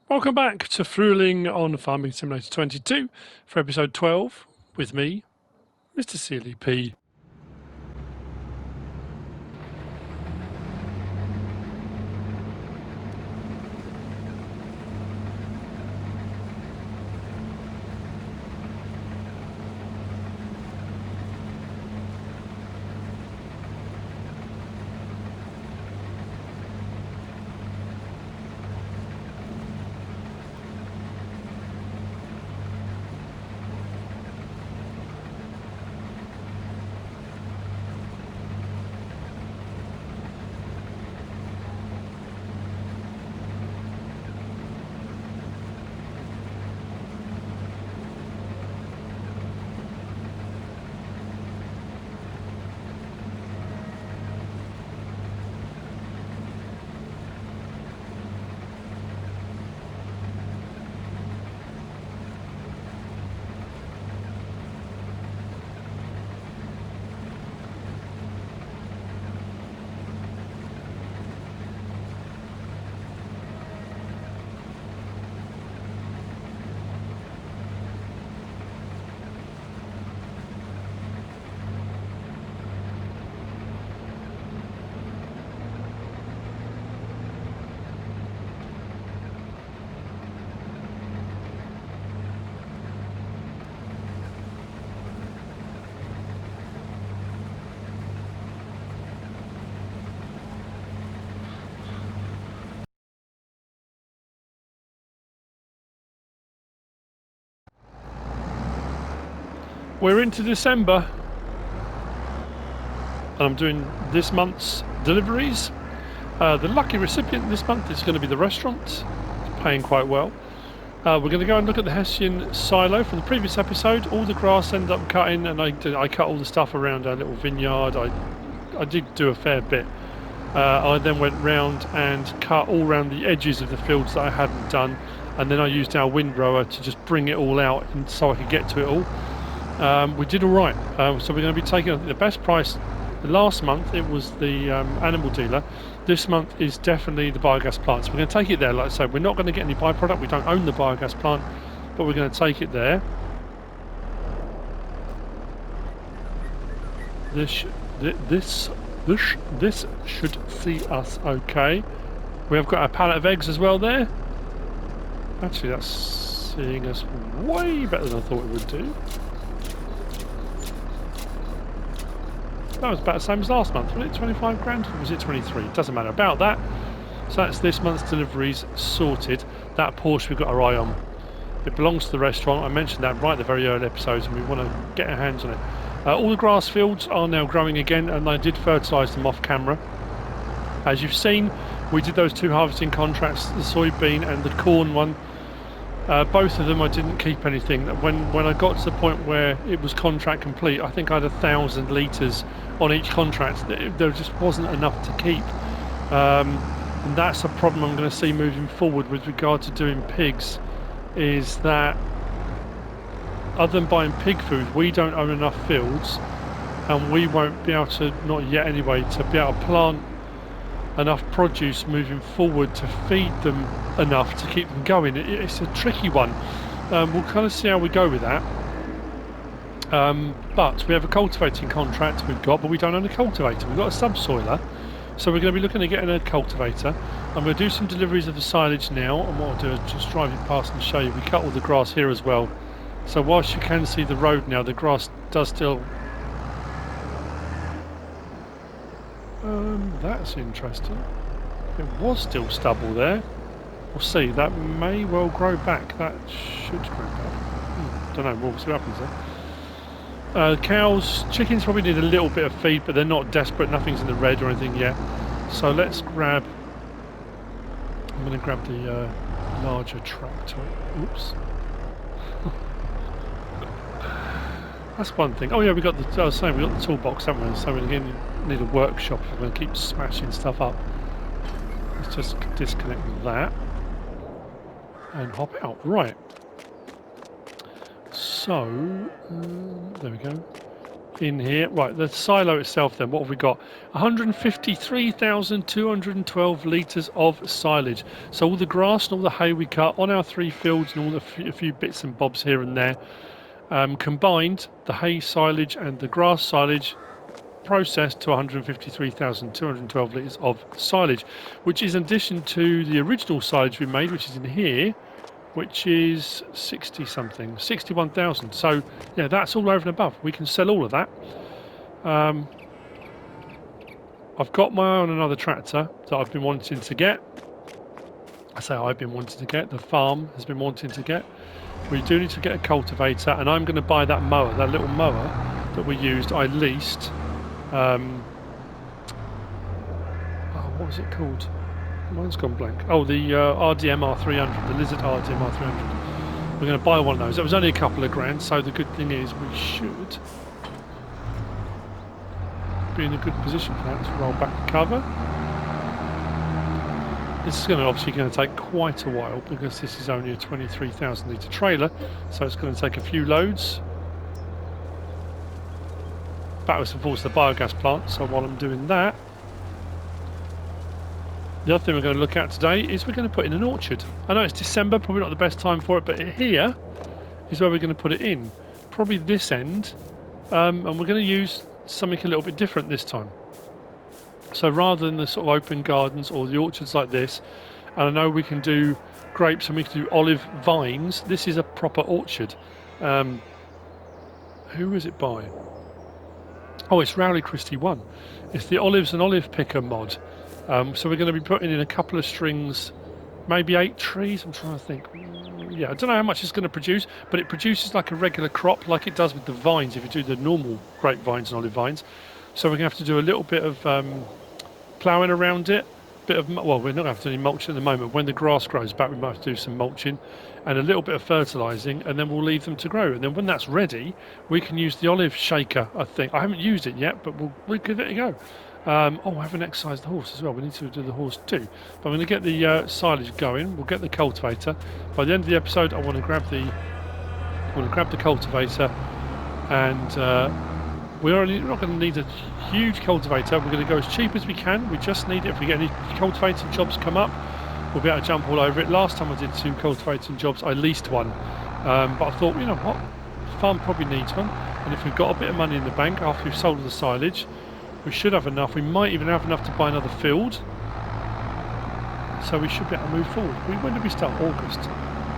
Welcome back to Frühling on Farming Simulator 22 for episode 12 with me, MrSealyp. We're into December and I'm doing this month's deliveries. The lucky recipient this month is going to be the restaurant. It's paying quite well. We're going to go and look at the Hessian silo from the previous episode. All the grass ended up cutting, and I cut all the stuff around our little vineyard. I did do a fair bit. I then went round and cut all around the edges of the fields that I hadn't done, and then I used our windrower to just bring it all out and so I could get to it all. We did all right, so we're going to be taking the best price. Last month it was the animal dealer. This month is definitely the biogas plant. So we're going to take it there. Like I said, we're not going to get any byproduct. We don't own the biogas plant, but we're going to take it there. This should see us okay. We have got a pallet of eggs as well there. Actually, that's seeing us way better than I thought it would do. That was about the same as last month, wasn't it? 25 grand? Or was it 23? It doesn't matter about that. So that's this month's deliveries sorted. That Porsche we've got our eye on. It belongs to the restaurant. I mentioned that right at the very early episodes, and we want to get our hands on it. All the grass fields are now growing again, and I did fertilise them off camera. As you've seen, we did those two harvesting contracts, the soybean and the corn one. Both of them I didn't keep anything. When I got to the point where it was contract complete, I think I had 1,000 litres on each contract. There just wasn't enough to keep. And that's a problem I'm going to see moving forward with regard to doing pigs, is that other than buying pig food, we don't own enough fields, and we won't be able to, not yet anyway, to be able to plant enough produce moving forward to feed them enough to keep them going. It's a tricky one. We'll kind of see how we go with that. But we have a cultivating contract we've got, but we don't own a cultivator. We've got a subsoiler, so we're going to be looking at getting a cultivator. I'm going to do some deliveries of the silage now, and what I'll do is just drive you past and show you. We cut all the grass here as well, so whilst you can see the road now, the grass does still... that's interesting. It was still stubble there. We'll see. That may well grow back. That should grow back. Don't know. We'll see what happens there. Cows, chickens probably need a little bit of feed, but they're not desperate. Nothing's in the red or anything yet. So let's grab... I'm going to grab the larger tractor. Oops. That's one thing. Oh yeah, we got the. I was saying we got the toolbox, haven't we? So we're going to need a workshop. We're going to keep smashing stuff up. Let's just disconnect that and hop out. Right. So there we go. in here. Right, the silo itself then, what have we got? 153,212 litres of silage. So all the grass and all the hay we cut on our 3 fields and all the a few bits and bobs here and there, combined, the hay silage and the grass silage processed to 153,212 litres of silage, which is in addition to the original silage we made, which is in here, which is 60 something, 61,000. So yeah, that's all over and above. We can sell all of that. I've got my eye on another tractor that I've been wanting to get. I say I've been wanting to get, the farm has been wanting to get. We do need to get a cultivator, and I'm going to buy that mower, that little mower that we used, I leased. Oh, what was it called? Mine's gone blank. Oh, the RDM R300, the Lizard RDM R300. We're going to buy one of those. It was only a couple of grand, so the good thing is we should be in a good position for that. To roll back the cover. This is obviously going to take quite a while because this is only a 23,000 litre trailer, so it's going to take a few loads. Backwards and forwards to the biogas plant, so while I'm doing that, the other thing we're going to look at today is we're going to put in an orchard. I know it's December, probably not the best time for it, but here is where we're going to put it in. Probably this end, and we're going to use something a little bit different this time. So rather than the sort of open gardens or the orchards like this, and I know we can do grapes and we can do olive vines, this is a proper orchard. Who is it by? Oh, it's Rowley Christie 1. It's the Olives and Olive Picker mod. So we're going to be putting in a couple of strings, maybe 8 trees. I'm trying to think. Yeah, I don't know how much it's going to produce, but it produces like a regular crop, like it does with the vines if you do the normal grapevines and olive vines. So we're going to have to do a little bit of ploughing around it. Well, we're not going to have to do any mulching at the moment. When the grass grows back, we might have to do some mulching and a little bit of fertilising, and then we'll leave them to grow. And then when that's ready, we can use the olive shaker, I think. I haven't used it yet, but we'll give it a go. Oh, I haven't exercised the horse as well. We need to do the horse too. But I'm going to get the silage going. We'll get the cultivator. By the end of the episode, I want to grab the cultivator, and we're not going to need a huge cultivator. We're going to go as cheap as we can. We just need it. If we get any cultivating jobs come up, we'll be able to jump all over it. Last time I did 2 cultivating jobs, I leased one. But I thought, you know what, the farm probably needs one. And if we've got a bit of money in the bank after we've sold the silage, we should have enough. We might even have enough to buy another field. So we should be able to move forward. When did we start? August.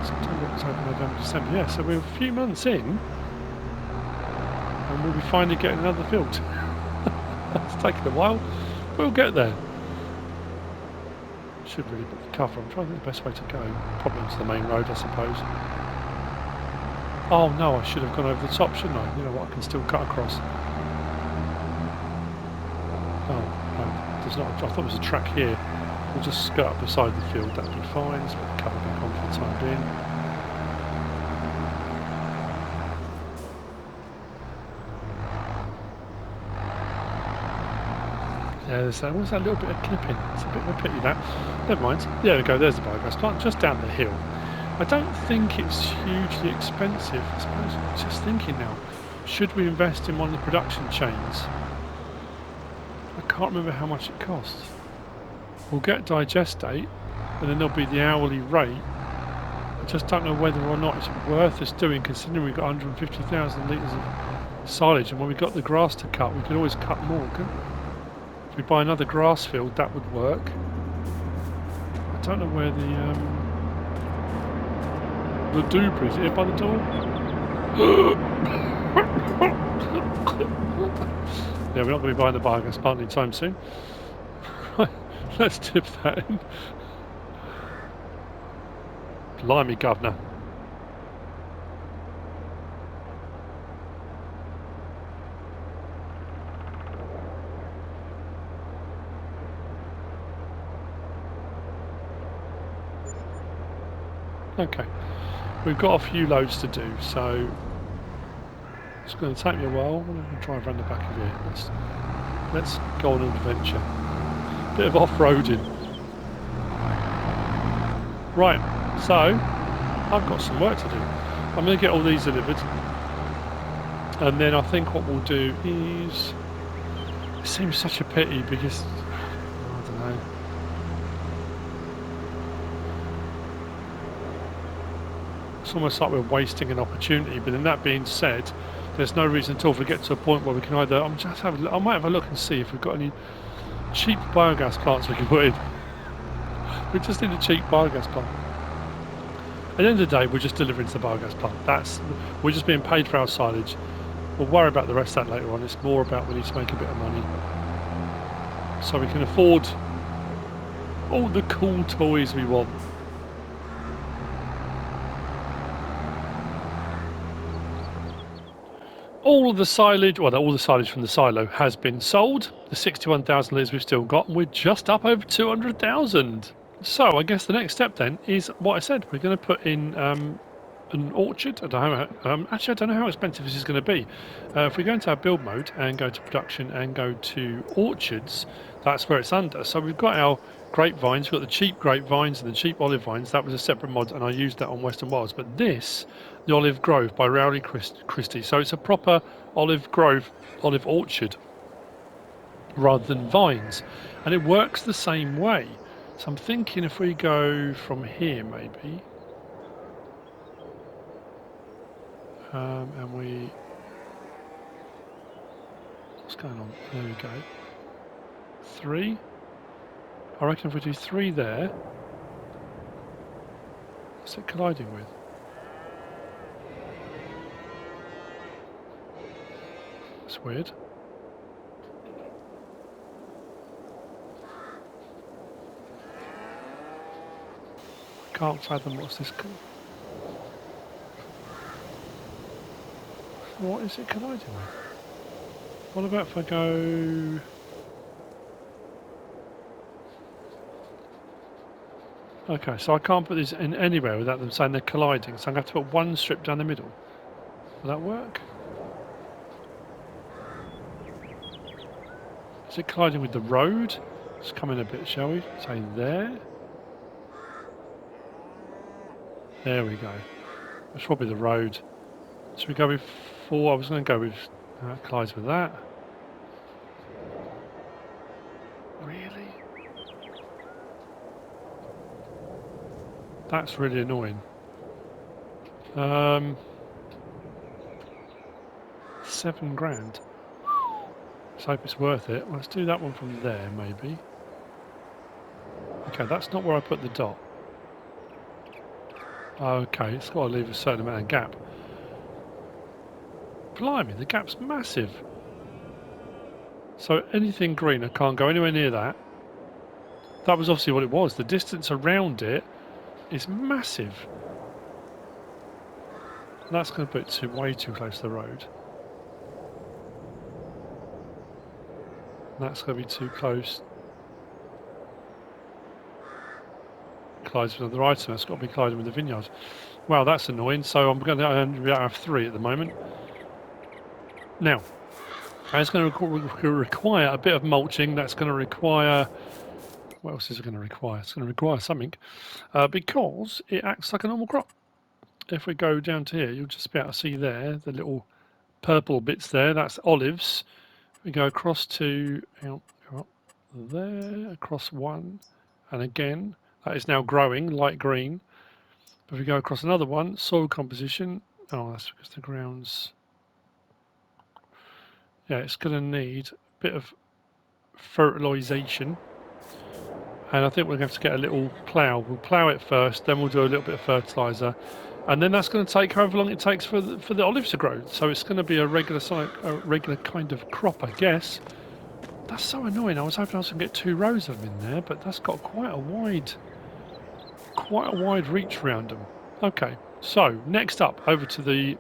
September, October, November, December. Yeah, so we're a few months in, and we'll be finally getting another field. It's taken a while. We'll get there. Should really put the cover. I'm trying to think the best way to go. Probably onto the main road, I suppose. Oh no, I should have gone over the top, shouldn't I? You know what, I can still cut across. Oh, no, there's not. I thought there was a track here. We'll just skirt up beside the field. That'll be fine. Let's put the cover back on for the time being. Yeah, there's that. What's that little bit of clipping? It's a bit of a pity that. Never mind. There we go. There's the biogas plant just down the hill. I don't think it's hugely expensive. I suppose I'm just thinking now. Should we invest in one of the production chains? I can't remember how much it costs. We'll get digestate, and then there'll be the hourly rate. I just don't know whether or not it's worth us doing, considering we've got 150,000 litres of silage, and when we've got the grass to cut, we could always cut more, couldn't we? If we buy another grass field, that would work. I don't know where the duper is. Here by the door? Yeah, we're not going to be buying the biogas plant anytime soon. Right, let's dip that in. Blimey, governor. Okay, we've got a few loads to do, so it's going to take me a while. I'm going to drive around the back of here. Let's go on an adventure. Bit of off-roading. Right, so I've got some work to do. I'm going to get all these delivered. And then I think what we'll do is, it seems such a pity because, I don't know. It's almost like we're wasting an opportunity, but then that being said, there's no reason at all if we get to a point where we can either, I might have a look and see if we've got any cheap biogas plants we can put in. We just need a cheap biogas plant. At the end of the day, we're just delivering to the biogas plant. We're just being paid for our silage. We'll worry about the rest of that later on. It's more about we need to make a bit of money so we can afford all the cool toys we want. All of the silage, well, all the silage from the silo has been sold. The 61,000 litres we've still got, and we're just up over 200,000. So I guess the next step then is what I said. We're going to put in an orchard. I don't know. Actually, I don't know how expensive this is going to be. If we go into our build mode and go to production and go to orchards, that's where it's under. So we've got our grapevines. We've got the cheap grapevines and the cheap olive vines. That was a separate mod, and I used that on Western Wilds. But this, the Olive Grove by Rowley Christie. So it's a proper olive grove, olive orchard, rather than vines, and it works the same way. So I'm thinking if we go from here, maybe. And we, what's going on? There we go. 3. I reckon if we do 3 there, what's it colliding with? That's weird. I can't fathom what's this called. What is it colliding with? What about if I go... Okay, so I can't put these in anywhere without them saying they're colliding, so I'm going to have to put one strip down the middle. Will that work? Is it colliding with the road? Let's come in a bit, shall we? Say there. There we go. That's probably the road. Should we go with 4? I was going to go with... collides with that. Really? That's really annoying. 7 grand. Let's hope it's worth it. Let's do that one from there, maybe. Okay, that's not where I put the dot. Okay, it's got to leave a certain amount of gap. Blimey, the gap's massive. So anything green, I can't go anywhere near that. That was obviously what it was. The distance around it is massive. That's going to put it way too close to the road. That's going to be too close. Collides with another item. That's got to be colliding with the vineyard. Wow, that's annoying. So I'm going to have 3 at the moment. Now, it's going to require a bit of mulching. That's going to require... What else is it going to require? It's going to require something because it acts like a normal crop. If we go down to here, you'll just be able to see there the little purple bits there. That's olives. We go across to go up there, across 1, and again that is now growing light green. If we go across another one, soil composition. Oh, that's because the ground's... Yeah, it's going to need a bit of fertilisation. And I think we're going to have to get a little plough. We'll plough it first, then we'll do a little bit of fertiliser, and then that's going to take however long it takes for the olives to grow. So it's going to be a regular kind of crop, I guess. That's so annoying. I was hoping I was going to get 2 rows of them in there, but that's got quite a wide reach around them. Okay, so next up, over to the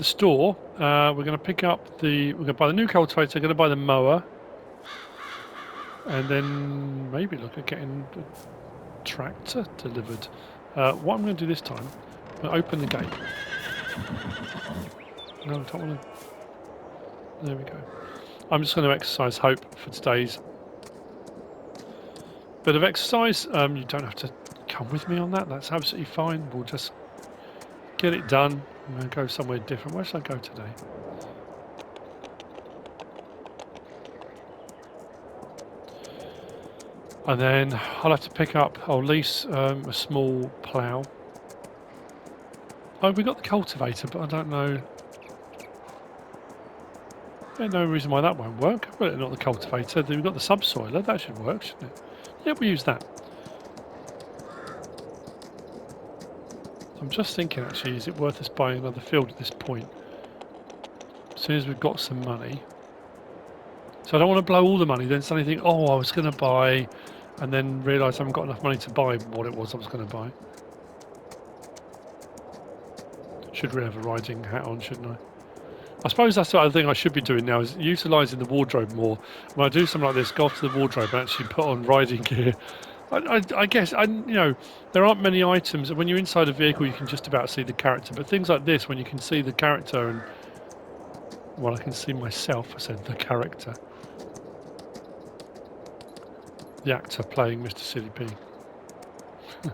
store. We're going to pick up we're going to buy the new cultivator. We're going to buy the mower. And then maybe look at getting the tractor delivered. What I'm going to do this time, I'm going to open the gate. No, I don't want to... There we go. I'm just going to exercise hope for today's bit of exercise. You don't have to come with me on that. That's absolutely fine. We'll just get it done. I'm going to go somewhere different. Where should I go today? And then I'll have to pick up, I'll lease a small plough. Oh, we got the cultivator, but I don't know. There's no reason why that won't work. Well, not the cultivator. We've got the subsoiler. That should work, shouldn't it? Yeah, we'll use that. I'm just thinking, actually, is it worth us buying another field at this point? As soon as we've got some money. So I don't want to blow all the money, then suddenly think, oh, I was going to buy, and then realise I haven't got enough money to buy what it was I was going to buy. Should really have a riding hat on, shouldn't I? I suppose that's the other thing I should be doing now, is utilising the wardrobe more. When I do something like this, go off to the wardrobe and actually put on riding gear. I guess, you know, there aren't many items. When you're inside a vehicle, you can just about see the character. But things like this, when you can see the character and, well, I can see myself, I said the character. The actor playing MrSealyp. Got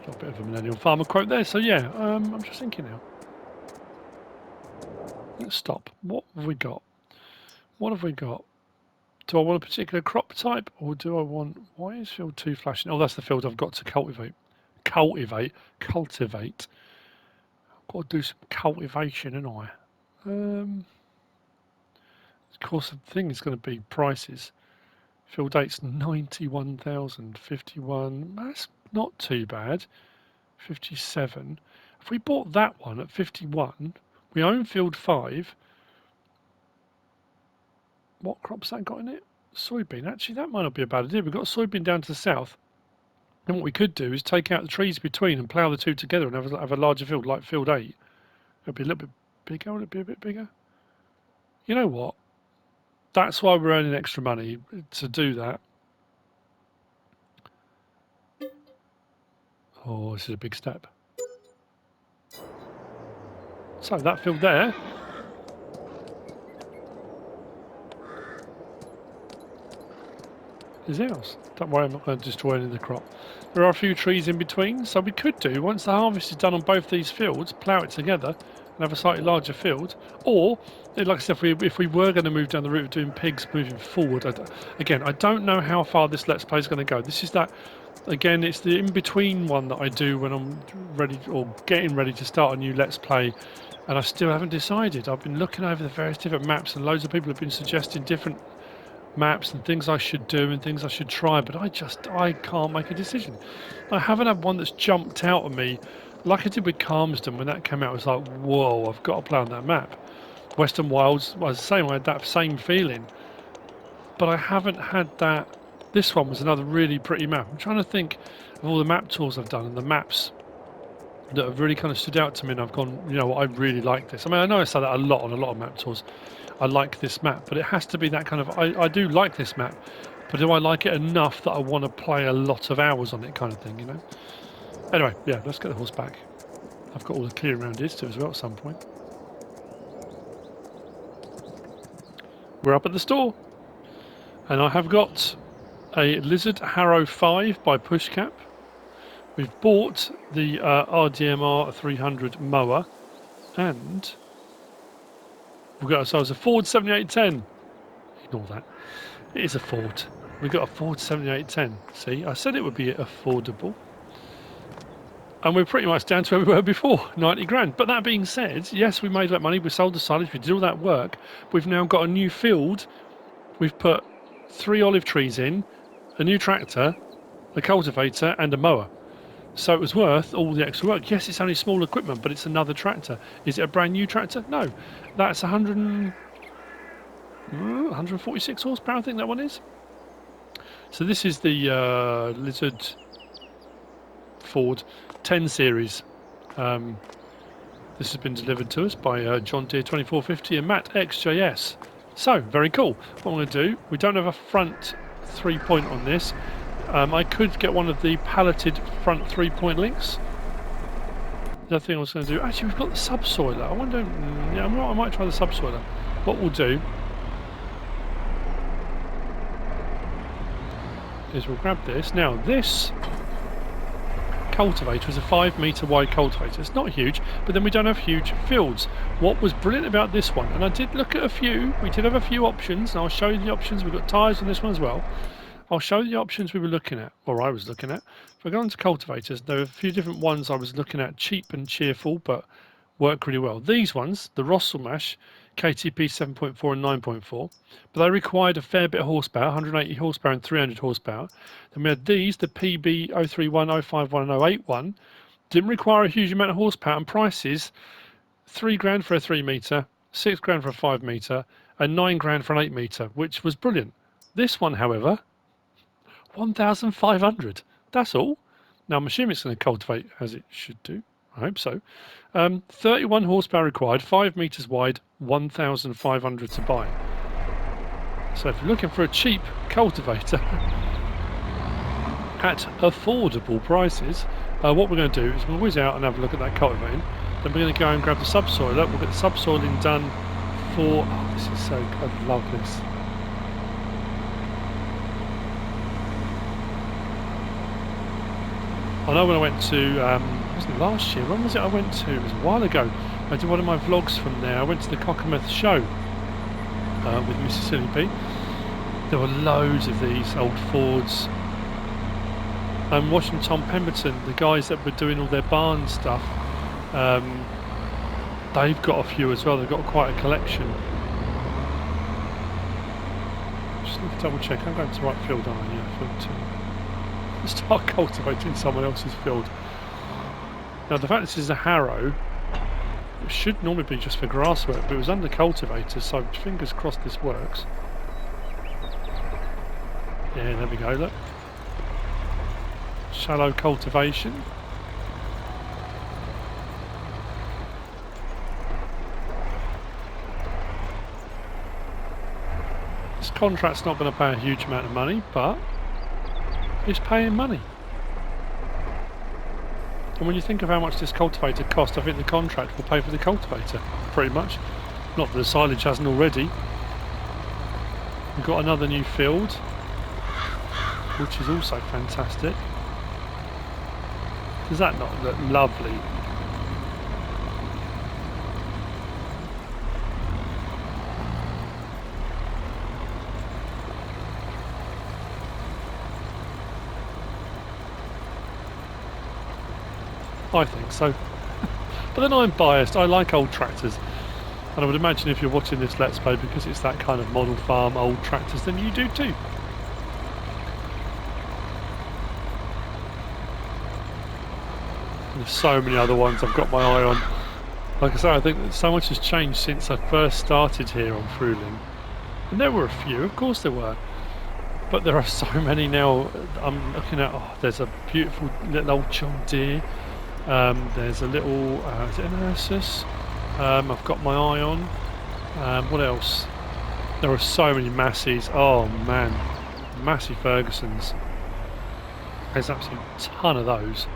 a bit of a millennial farmer quote there. So yeah, I'm just thinking now. Let's stop. What have we got? What have we got? Do I want a particular crop type, or do I want... Why is field 2 flashing? Oh, that's the field I've got to cultivate. Cultivate. I've got to do some cultivation, haven't I? Of course, the thing is going to be prices. Field 8's 91,000, 51. That's not too bad. 57. If we bought that one at 51, we own field 5. What crop's that got in it? Soybean. Actually, that might not be a bad idea. We've got soybean down to the south. And what we could do is take out the trees between and plough the two together and have a larger field like field 8. It'll be a little bit bigger. Would it be a bit bigger? You know what? That's why we're earning extra money, to do that. Oh, this is a big step. So that field there is ours. Don't worry, I'm not going to destroy any of the crop. There are a few trees in between, so we could do, once the harvest is done on both these fields, plough it together and have a slightly larger field. Or, like I said, if we were going to move down the route of doing pigs moving forward, again, I don't know how far this Let's Play is going to go. This is that, again, it's the in-between one that I do when I'm ready, or getting ready to start a new Let's Play, and I still haven't decided. I've been looking over the various different maps, and loads of people have been suggesting different maps and things I should do and things I should try, but I can't make a decision. I haven't had one that's jumped out at me like I did with Calmsden. When that came out, I was like, whoa, I've got to play on that map. Western Wilds was the same. I had that same feeling, but I haven't had that. This one was another really pretty map. I'm trying to think of all the map tours I've done and the maps that have really kind of stood out to me, and I've gone, you know what, I really like this. I mean, I know I say that a lot on a lot of map tours. I like this map, but it has to be that kind of, I do like this map, but do I like it enough that I want to play a lot of hours on it, kind of thing, you know? Anyway, yeah, let's get the horse back. I've got all the clear around here to do as well at some point. We're up at the store, and I have got a Lizard Harrow 5 by Pushcap. We've bought the RDMR 300 mower, and we've got ourselves a Ford 7810. Ignore that. It is a Ford. We've got a Ford 7810. See, I said it would be affordable. And we're pretty much down to where we were before, 90 grand. But that being said, yes, we made that money. We sold the silage. We did all that work. We've now got a new field. We've put 3 olive trees in, a new tractor, a cultivator, and a mower. So it was worth all the extra work. Yes, it's only small equipment, but it's another tractor. Is it a brand new tractor? No. That's 146 horsepower, I think that one is. So this is the Lizard Ford 10 series. This has been delivered to us by John Deere 2450 and Matt XJS. So, very cool. What I'm going to do, we don't have a front 3-point on this. I could get one of the palleted front 3-point links. The other thing I was going to do, actually we've got the subsoiler. I wonder, yeah, I might try the subsoiler. What we'll do is we'll grab this. Now this cultivator is a 5 metre wide cultivator. It's not huge, but then we don't have huge fields. What was brilliant about this one, and I did look at a few, we did have a few options, and I'll show you the options. We've got tyres on this one as well. I'll show you the options we were looking at, or I was looking at. If we go into cultivators, there are a few different ones I was looking at, cheap and cheerful, but work really well. These ones, the Rosselmash, KTP 7.4 and 9.4, but they required a fair bit of horsepower, 180 horsepower and 300 horsepower. Then we had these, the PB 031, 051 and 081, didn't require a huge amount of horsepower, and prices, 3 grand for a 3 metre, 6 grand for a 5 metre, and 9 grand for an 8 metre, which was brilliant. This one, however, 1,500. That's all. Now I'm assuming it's going to cultivate as it should do. I hope so. 31 horsepower required, 5 metres wide, 1,500 to buy. So if you're looking for a cheap cultivator at affordable prices, what we're going to do is we'll whiz out and have a look at that cultivating. Then we're going to go and grab the subsoiler. We'll get the subsoiling done for... Oh, this is so... I love this. I know when I went to, wasn't it last year? When was it I went to? It was a while ago. I did one of my vlogs from there. I went to the Cockermouth show with MrSealyp. There were loads of these old Fords. I'm watching Tom Pemberton, the guys that were doing all their barn stuff. They've got a few as well. They've got quite a collection. Just need to double check. I'm going to the right field, aren't I? Yeah, field 2. Start cultivating someone else's field. Now the fact this is a harrow, it should normally be just for grass work, but it was under cultivator, so fingers crossed this works. Yeah, there we go, look. Shallow cultivation. This contract's not going to pay a huge amount of money, but it's paying money. And when you think of how much this cultivator cost, I think the contract will pay for the cultivator, pretty much. Not that the silage hasn't already. We've got another new field, which is also fantastic. Does that not look lovely? I think so. But then I'm biased. I like old tractors. And I would imagine if you're watching this Let's Play because it's that kind of model farm, old tractors, then you do too. And there's so many other ones I've got my eye on. Like I say, I think that so much has changed since I first started here on Frühling. And there were a few, of course there were. But there are so many now. I'm looking at, oh, there's a beautiful little old John Deere. There's a little, is it an Ursus? I've got my eye on. What else? There are so many Masseys. Oh man, Massey Fergusons. There's absolutely a ton of those.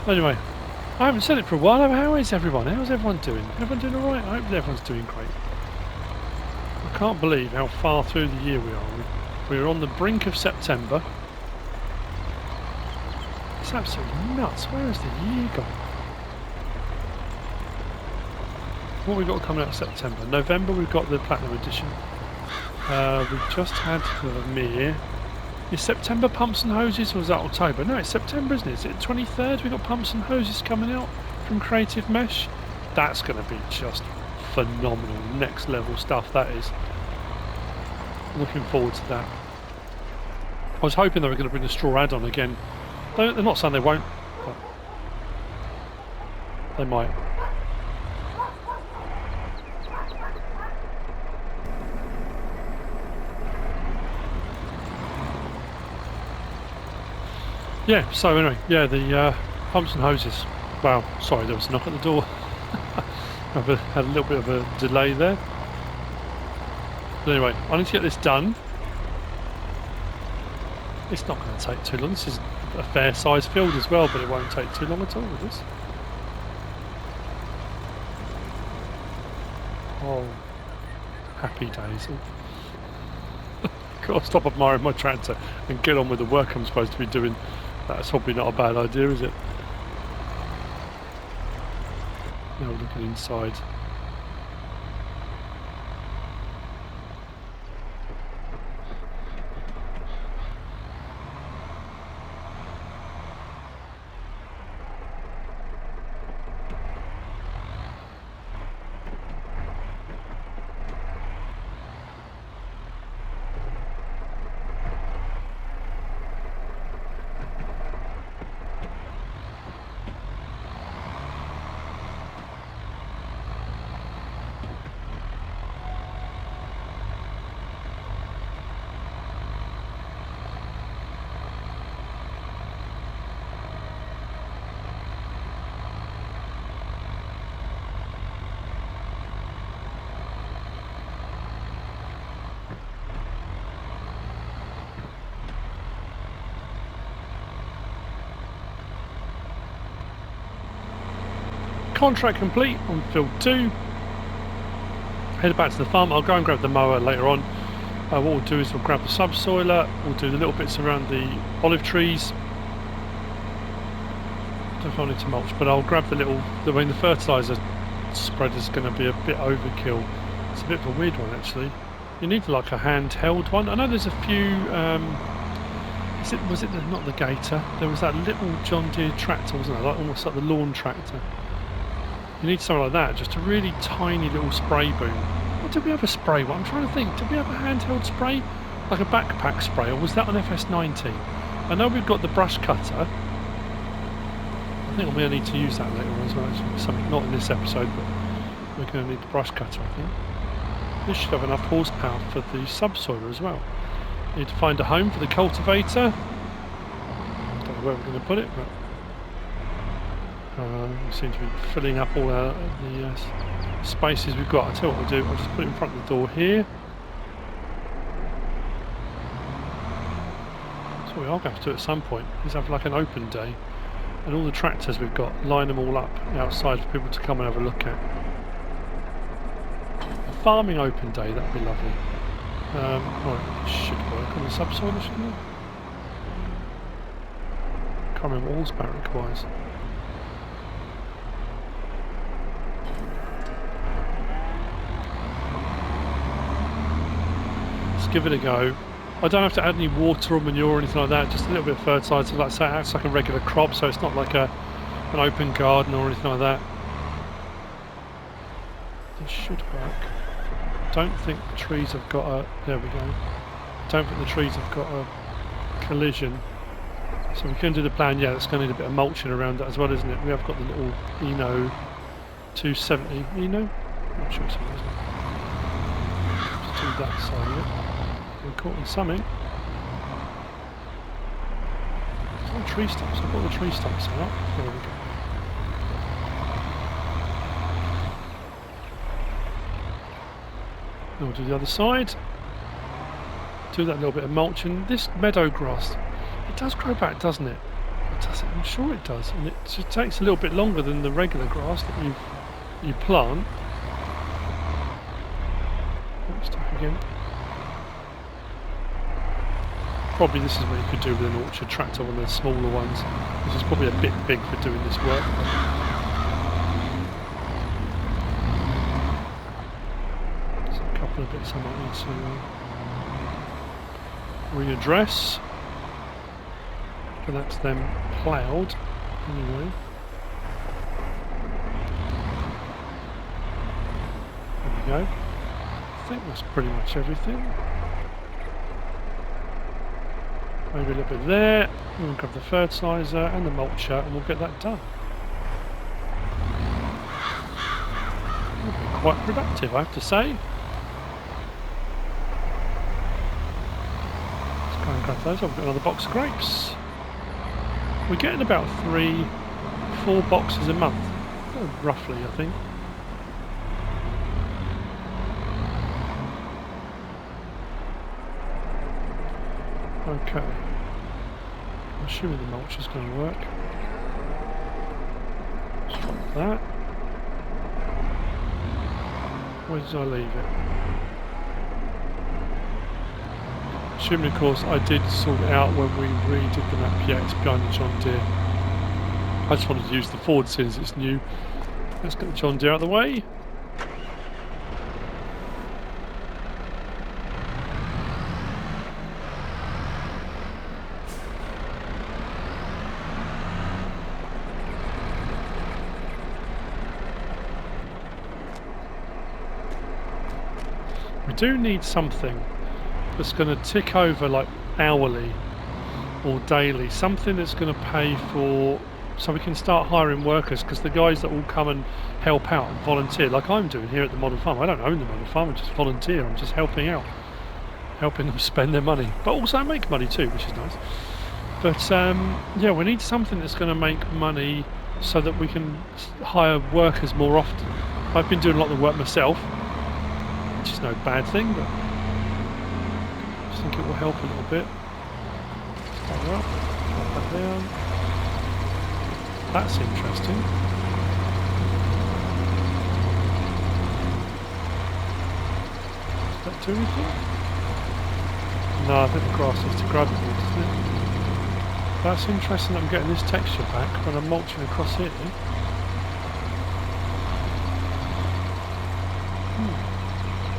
Anyway, I haven't said it for a while. How is everyone? How's everyone doing? Everyone doing alright? I hope everyone's doing great. I can't believe how far through the year we are. We're on the brink of September. It's absolutely nuts. Where has the year gone? What have we got coming out of September? November we've got the Platinum Edition. We've just had the Mir. Is September Pumps and Hoses, or is that October? No, it's September, isn't it? Is it 23rd? We've got Pumps and Hoses coming out from Creative Mesh. That's going to be just phenomenal. Next level stuff, that is. Looking forward to that. I was hoping they were going to bring the straw add-on again. They're not saying they won't, but they might. Yeah, so anyway, yeah, the pumps and hoses. Wow, sorry, there was a knock at the door. I've had a little bit of a delay there. But anyway, I need to get this done. It's not going to take too long. This is a fair sized field as well, but it won't take too long at all with this. Oh, Happy days. Got to stop admiring my tractor and get on with the work I'm supposed to be doing. That's probably not a bad idea, is it? Now looking inside. Contract complete on field 2. Head back to the farm. I'll go and grab the mower later on. What we'll do is we'll grab the subsoiler. We'll do the little bits around the olive trees. I don't know if I need to mulch, but I'll grab the little. I mean, the fertiliser spread is going to be a bit overkill. It's a bit of a weird one actually. You need like a handheld one. I know there's a few. Was it not the Gator? There was that little John Deere tractor, wasn't it? Like almost like the lawn tractor. You need something like that, just a really tiny little spray boom. Or did we have a spray one? I'm trying to think. Did we have a handheld spray? Like a backpack spray, or was that on FS19? I know we've got the brush cutter. I think I'm going to need to use that later on as well. Actually. Something not in this episode, but we're going to need the brush cutter, I think. This should have enough horsepower for the subsoiler as well. Need to find a home for the cultivator. Don't know where we're going to put it, but we seem to be filling up all the spaces we've got. I'll tell you what we'll do. I'll just put it in front of the door here. That's what we are going to have to do at some point. Is have like an open day, and all the tractors we've got, line them all up outside for people to come and have a look at. A farming open day, that'd be lovely. Right, it should work on the subsoiler, shouldn't it? Can't remember what horsepower it requires. Give it a go. I don't have to add any water or manure or anything like that, just a little bit of fertiliser, like I say, it acts like a regular crop, so it's not like an open garden or anything like that. This should work. Don't think the trees have got a, there we go. Don't think the trees have got a collision. So we can do the plan, yeah, it's going to need a bit of mulching around that as well, isn't it? We have got the little Eno 270, Eno? Not sure it's on, isn't it? Just do that side of it. We're caught on something. It's not tree stumps. I've got the tree stumps out. There we go. Now we'll do the other side. Do that little bit of mulching. This meadow grass, it does grow back, doesn't it? It does. I'm sure it does, and it just takes a little bit longer than the regular grass that you plant. Stuck again. Probably this is what you could do with an orchard tractor, one of the smaller ones. This is probably a bit big for doing this work. There's a couple of bits I might need to readdress. But that's them ploughed anyway. There we go. I think that's pretty much everything. Maybe a little bit there, we'll grab the fertiliser and the mulcher and we'll get that done. Quite productive, I have to say. Let's go and grab those. I've got another box of grapes. We're getting about 3-4 boxes a month, roughly I think. Okay, I'm assuming the mulch is going to work. Stop that. Where did I leave it? Assuming, of course, I did sort it out when we redid the map. Yeah, it's behind the John Deere. I just wanted to use the Ford since it's new. Let's get the John Deere out of the way. We do need something that's going to tick over like hourly or daily, something that's going to pay for, so we can start hiring workers, because the guys that will come and help out and volunteer, like I'm doing here at the model farm. I don't own the model farm, I just volunteer, I'm just helping out, helping them spend their money, but also make money too, which is nice. But yeah, we need something that's going to make money so that we can hire workers more often. I've been doing a lot of the work myself, which is no bad thing, but I just think it will help a little bit. Start her up, drop that down. That's interesting. Does that do anything? No, I think the grass is degradable, doesn't it? That's interesting that I'm getting this texture back when I'm mulching across here.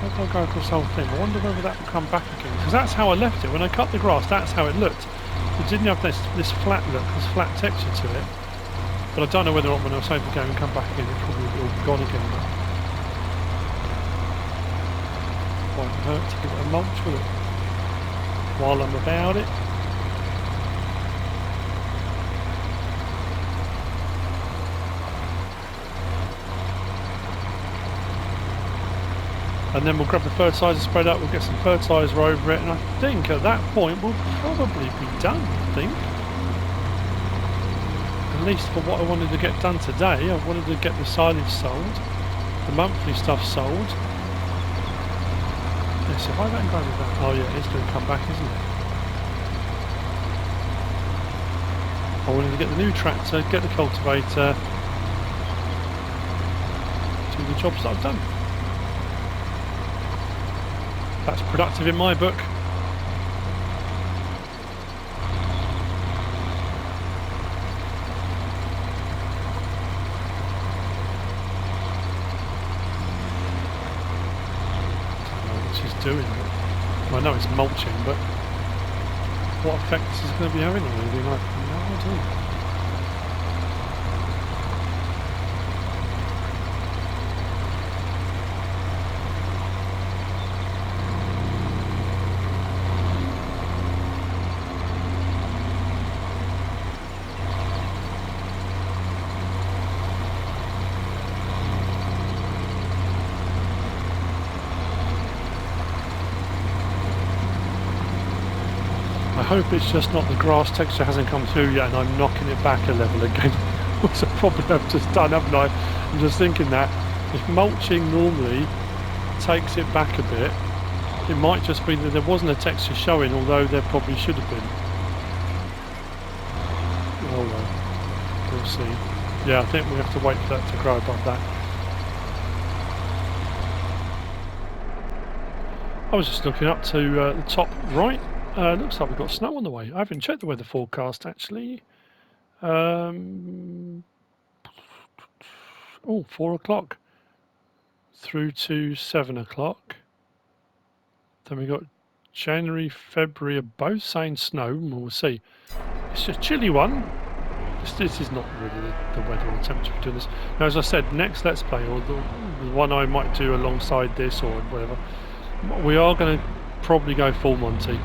If I go across the whole thing, I wonder whether that will come back again. Because that's how I left it. When I cut the grass, that's how it looked. It didn't have this flat look, this flat texture to it. But I don't know whether or not when I was hoping to go and come back again, it probably would all gone again. But won't hurt to give it a mulch with it while I'm about it. And then we'll grab the fertiliser spread up, we'll get some fertiliser over it, and I think at that point we'll probably be done, I think. At least for what I wanted to get done today. I wanted to get the silage sold, the monthly stuff sold. Yes, if I don't go with that, oh yeah, it's going to come back, isn't it? I wanted to get the new tractor, get the cultivator, do the jobs that I've done. That's productive in my book. Doing it. Well, I know it's mulching, but what effect is it going to be having on anything? I have no idea. I hope it's just not the grass texture hasn't come through yet and I'm knocking it back a level again, which I probably have just done, haven't I? I'm just thinking that if mulching normally takes it back a bit, it might just be that there wasn't a texture showing, although there probably should have been. Oh well, we'll see. Yeah, I think we have to wait for that to grow above that. I was just looking up to the top right. Looks like we've got snow on the way. I haven't checked the weather forecast actually. Oh, 4 o'clock through to 7 o'clock. Then we got January, February are both saying snow. We'll see. It's a chilly one. This is not really the weather or temperature for doing this. Now, as I said, next Let's Play, or the one I might do alongside this or whatever, we are going to probably go full Monty.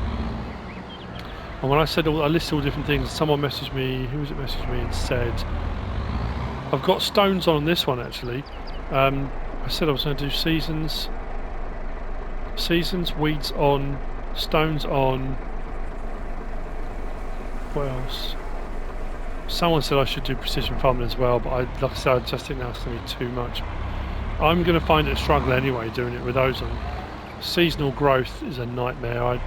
And when I said I listed all different things, someone messaged me, who was it messaged me and said, I've got stones on this one actually. I said I was going to do seasons, weeds on, stones on, what else? Someone said I should do precision farming as well, but like I said, I just think that's going to be too much. I'm going to find it a struggle anyway doing it with those on. Seasonal growth is a nightmare.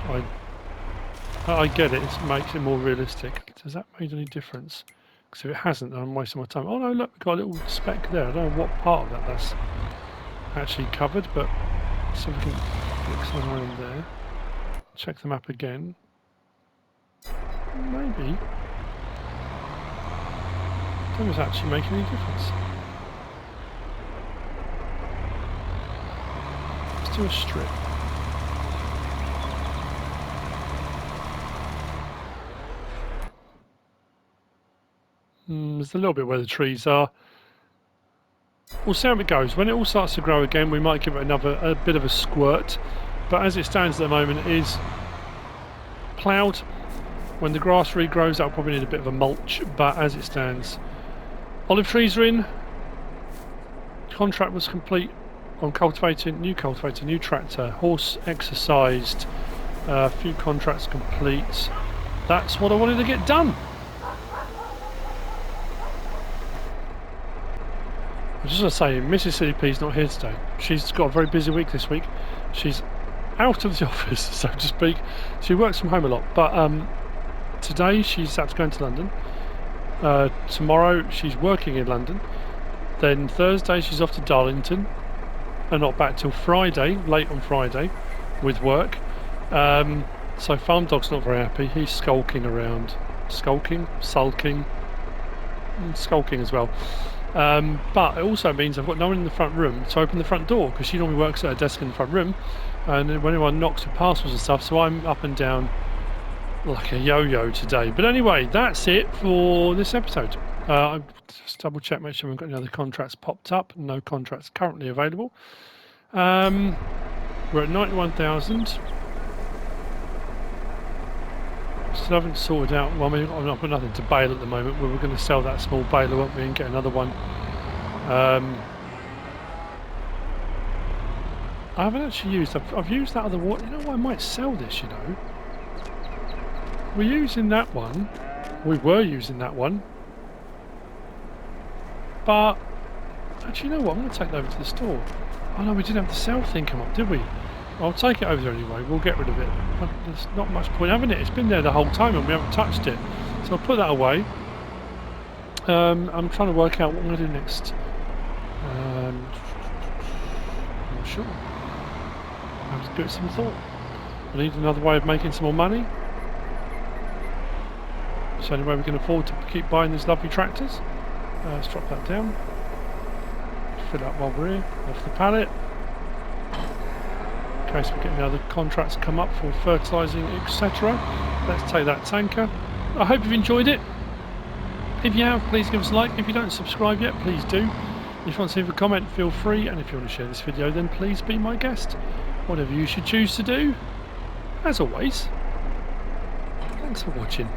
I get it, it makes it more realistic. Does that make any difference? Because if it hasn't, then I'm wasting my time. Oh no, look, we've got a little speck there. I don't know what part of that's actually covered, but let's see if we can flick somewhere in there. Check the map again. Maybe. That was actually making any difference. Let's do a strip. There's a little bit where the trees are. We'll see how it goes. When it all starts to grow again, we might give it a bit of a squirt. But as it stands at the moment, it is ploughed. When the grass regrows, that'll probably need a bit of a mulch. But as it stands, olive trees are in. Contract was complete on cultivating, new tractor, horse exercised, a few contracts complete. That's what I wanted to get done. I was just going to say, MrSealyp is not here today. She's got a very busy week this week. She's out of the office, so to speak. She works from home a lot, but today she's had to go into London. Tomorrow she's working in London. Then Thursday she's off to Darlington and not back till Friday, late on Friday, with work. So Farm Dog's not very happy. He's skulking around. Sulking as well. But it also means I've got no one in the front room to open the front door, because she normally works at a desk in the front room, and when anyone knocks with parcels and stuff, so I'm up and down like a yo-yo today. But anyway, that's it for this episode. I'll just double check, make sure we've got any other contracts popped up. No contracts currently available. We're at 91,000. Still haven't sorted out, well, I mean, I've got nothing to Bale at the moment. We were going to sell that small baler, won't we, and get another one. I haven't actually used, I've used that other water. You know, I might sell this, you know. We're using that one. We were using that one. But, actually, you know what, I'm going to take that over to the store. Oh no, we didn't have the sell thing come up, did we? I'll take it over there anyway, we'll get rid of it. But there's not much point having it, it's been there the whole time and we haven't touched it. So I'll put that away. I'm trying to work out what I'm going to do next. I'm not sure. I have to give it some thought. I need another way of making some more money. It's the only way we can afford to keep buying these lovely tractors. Let's drop that down. Fill up while we're here, off the pallet. In case we get any other contracts come up for fertilising, etc. Let's take that tanker. I hope you've enjoyed it. If you have, please give us a like. If you don't subscribe yet, please do. If you want to leave a comment, feel free. And if you want to share this video, then please be my guest. Whatever you should choose to do. As always, thanks for watching.